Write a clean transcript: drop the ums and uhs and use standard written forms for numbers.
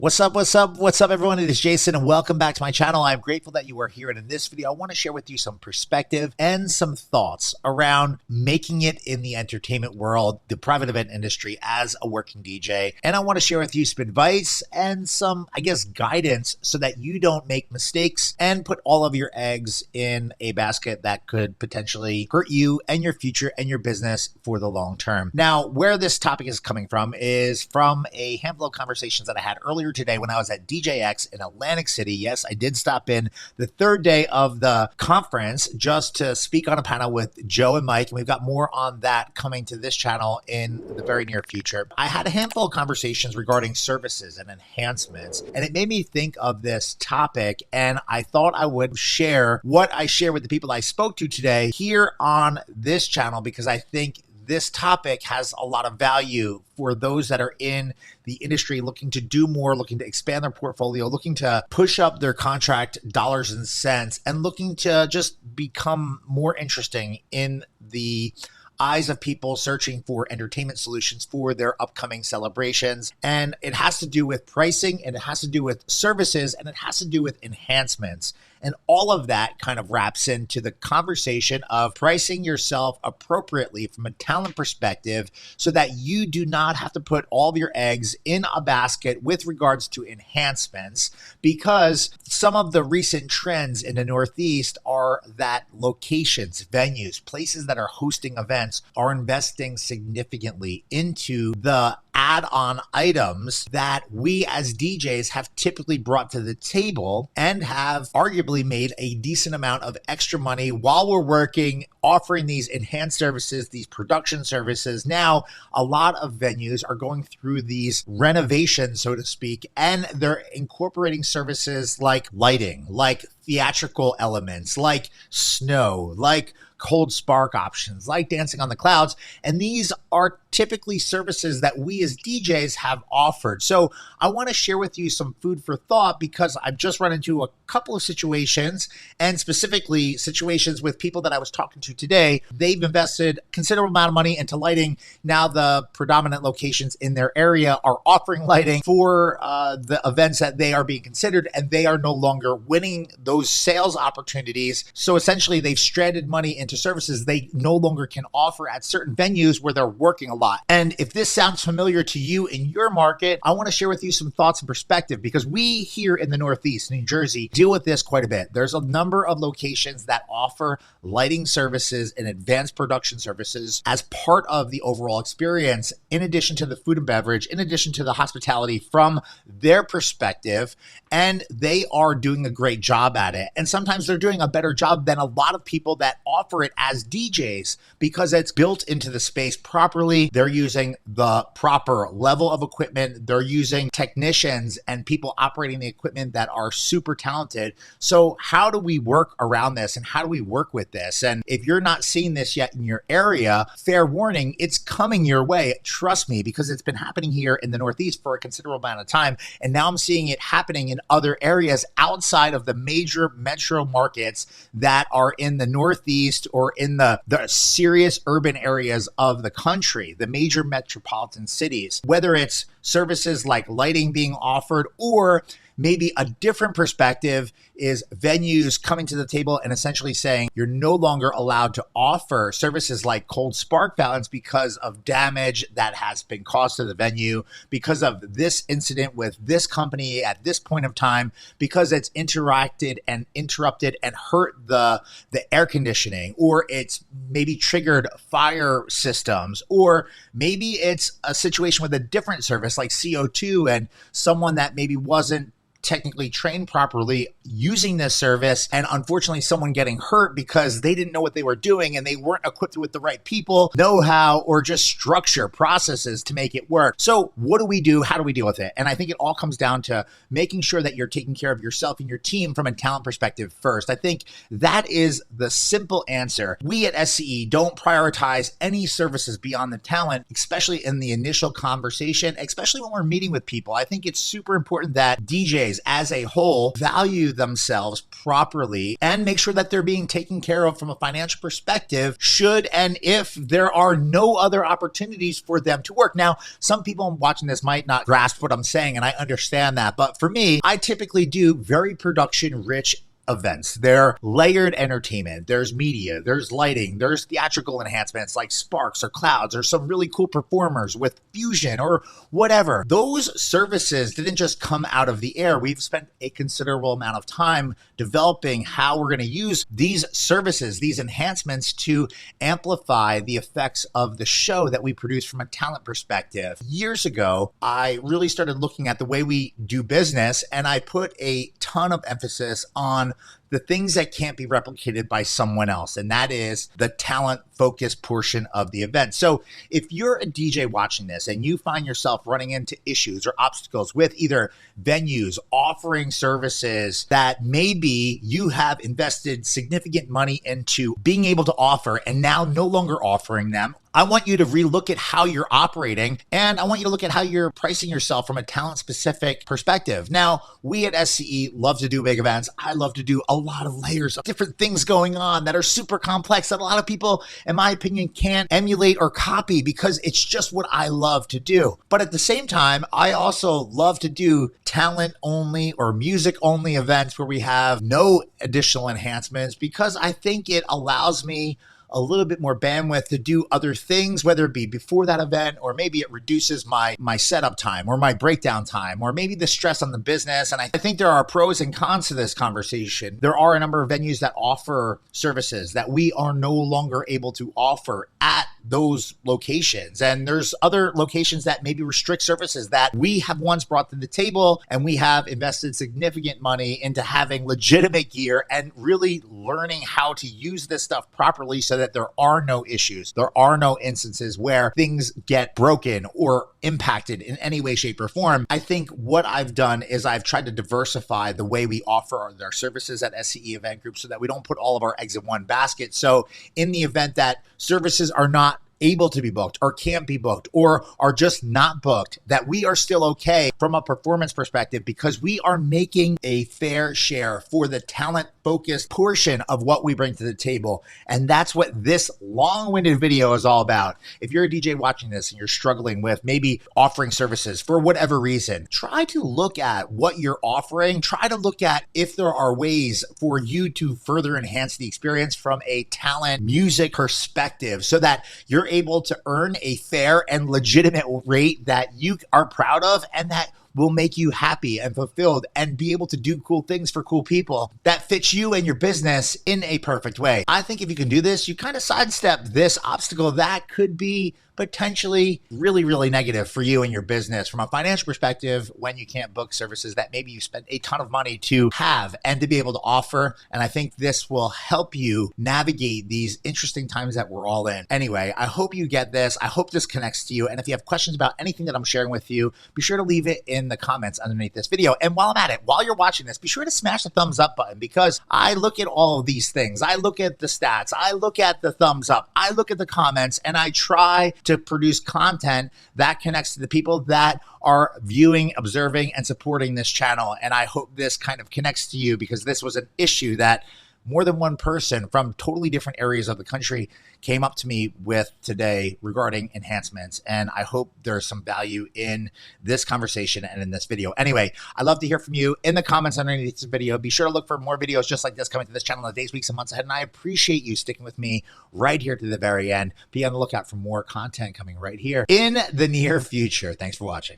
What's up, everyone? It is Jason, and welcome back to my channel. I'm grateful that you are here, and in this video, I want to share with you some perspective and some thoughts around making it in the entertainment world, the private event industry as a working DJ. And I want to share with you some advice and some, guidance so that you don't make mistakes and put all of your eggs in a basket that could potentially hurt you and your future and your business for the long term. Now, where this topic is coming from is from a handful of conversations that I had earlier today when I was at djing in Atlantic City. Yes, I did stop in the third day of the conference just to speak on a panel with Joe and Mike, and we've got more on that coming to this channel in the very near future. I had a handful of conversations regarding services and enhancements, and it made me think of this topic, and I thought I would share what I share with the people I spoke to today here on this channel, because I think this topic has a lot of value for those that are in the industry looking to do more, looking to expand their portfolio, looking to push up their contract dollars and cents, and looking to just become more interesting in the eyes of people searching for entertainment solutions for their upcoming celebrations. And it has to do with pricing, and it has to do with services, and it has to do with enhancements. And all of that kind of wraps into the conversation of pricing yourself appropriately from a talent perspective so that you do not have to put all of your eggs in a basket with regards to enhancements, because some of the recent trends in the Northeast are that locations, venues, places that are hosting events are investing significantly into the add-on items that we as DJs have typically brought to the table and have arguably made a decent amount of extra money while we're working, offering these enhanced services, these production services. Now, a lot of venues are going through these renovations, so to speak, and they're incorporating services like lighting, like theatrical elements, like snow, like cold spark options, like dancing on the clouds. And these are typically services that we as DJs have offered. So I want to share with you some food for thought, because I've just run into a couple of situations, and specifically situations with people that I was talking to today. They've invested a considerable amount of money into lighting. Now the predominant locations in their area are offering lighting for the events that they are being considered, and they are no longer winning those sales opportunities. So essentially they've stranded money into services they no longer can offer at certain venues where they're working a lot. And if this sounds familiar to you in your market, I want to share with you some thoughts and perspective, because we here in the Northeast, New Jersey, deal with this quite a bit. There's a number of locations that offer lighting services and advanced production services as part of the overall experience, in addition to the food and beverage, in addition to the hospitality from their perspective, and they are doing a great job at it. And sometimes they're doing a better job than a lot of people that offer it as DJs, because it's built into the space properly. They're using the proper level of equipment. They're using technicians and people operating the equipment that are super talented. So how do we work around this, and how do we work with this? And if you're not seeing this yet in your area, fair warning, it's coming your way. Trust me, because it's been happening here in the Northeast for a considerable amount of time. And now I'm seeing it happening in other areas outside of the major metro markets that are in the Northeast or in the serious urban areas of the country, the major metropolitan cities, whether it's services like lighting being offered, or maybe a different perspective is venues coming to the table and essentially saying you're no longer allowed to offer services like cold spark fountains because of damage that has been caused to the venue, because of this incident with this company at this point of time, because it's interacted and interrupted and hurt the air conditioning, or it's maybe triggered fire systems, or maybe it's a situation with a different service like CO2 and someone that maybe wasn't technically trained properly using this service, and unfortunately someone getting hurt because they didn't know what they were doing and they weren't equipped with the right people, know-how, or just structure, processes to make it work. So what do we do? How do we deal with it? And I think it all comes down to making sure that you're taking care of yourself and your team from a talent perspective first. I think that is the simple answer. We at SCE don't prioritize any services beyond the talent, especially in the initial conversation, especially when we're meeting with people. I think it's super important that DJs, DJs as a whole value themselves properly and make sure that they're being taken care of from a financial perspective should and if there are no other opportunities for them to work. Now, some people watching this might not grasp what I'm saying, and I understand that. But for me, I typically do very production-rich events. They're layered entertainment. There's media, there's lighting, there's theatrical enhancements like sparks or clouds or some really cool performers with fusion or whatever. Those services didn't just come out of the air. We've spent a considerable amount of time developing how we're going to use these services, these enhancements to amplify the effects of the show that we produce from a talent perspective. Years ago, I really started looking at the way we do business, and I put a ton of emphasis on the things that can't be replicated by someone else, and that is the talent focused portion of the event. So if you're a DJ watching this and you find yourself running into issues or obstacles with either venues offering services that maybe you have invested significant money into being able to offer and now no longer offering them, I want you to relook at how you're operating, and I want you to look at how you're pricing yourself from a talent-specific perspective. Now, we at SCE love to do big events. I love to do a lot of layers of different things going on that are super complex that a lot of people, in my opinion, can't emulate or copy because it's just what I love to do. But at the same time, I also love to do talent-only or music-only events where we have no additional enhancements because I think it allows me a little bit more bandwidth to do other things, whether it be before that event, or maybe it reduces my setup time or my breakdown time, or maybe the stress on the business. And I think there are pros and cons to this conversation. There are a number of venues that offer services that we are no longer able to offer at those locations. And there's other locations that maybe restrict services that we have once brought to the table, and we have invested significant money into having legitimate gear and really learning how to use this stuff properly so that there are no issues. There are no instances where things get broken or impacted in any way, shape, or form. I think what I've done is I've tried to diversify the way we offer our services at SCE Event Group so that we don't put all of our eggs in one basket. So in the event that services are not able to be booked or can't be booked or are just not booked, that we are still okay from a performance perspective because we are making a fair share for the talent focused portion of what we bring to the table. And that's what this long-winded video is all about. If you're a DJ watching this and you're struggling with maybe offering services for whatever reason, try to look at what you're offering. Try to look at if there are ways for you to further enhance the experience from a talent music perspective so that you're able to earn a fair and legitimate rate that you are proud of and that will make you happy and fulfilled and be able to do cool things for cool people that fits you and your business in a perfect way. I think if you can do this, you kind of sidestep this obstacle that could be potentially really, really negative for you and your business from a financial perspective when you can't book services that maybe you spent a ton of money to have and to be able to offer. And I think this will help you navigate these interesting times that we're all in. Anyway, I hope you get this. I hope this connects to you. And if you have questions about anything that I'm sharing with you, be sure to leave it in the comments underneath this video. And while I'm at it, while you're watching this, be sure to smash the thumbs up button because I look at all of these things. I look at the stats. I look at the thumbs up. I look at the comments, and I try to produce content that connects to the people that are viewing, observing, and supporting this channel. And I hope this kind of connects to you because this was an issue that more than one person from totally different areas of the country came up to me with today regarding enhancements. And I hope there's some value in this conversation and in this video. Anyway, I'd love to hear from you in the comments underneath this video. Be sure to look for more videos just like this coming to this channel in the days, weeks, and months ahead. And I appreciate you sticking with me right here to the very end. Be on the lookout for more content coming right here in the near future. Thanks for watching.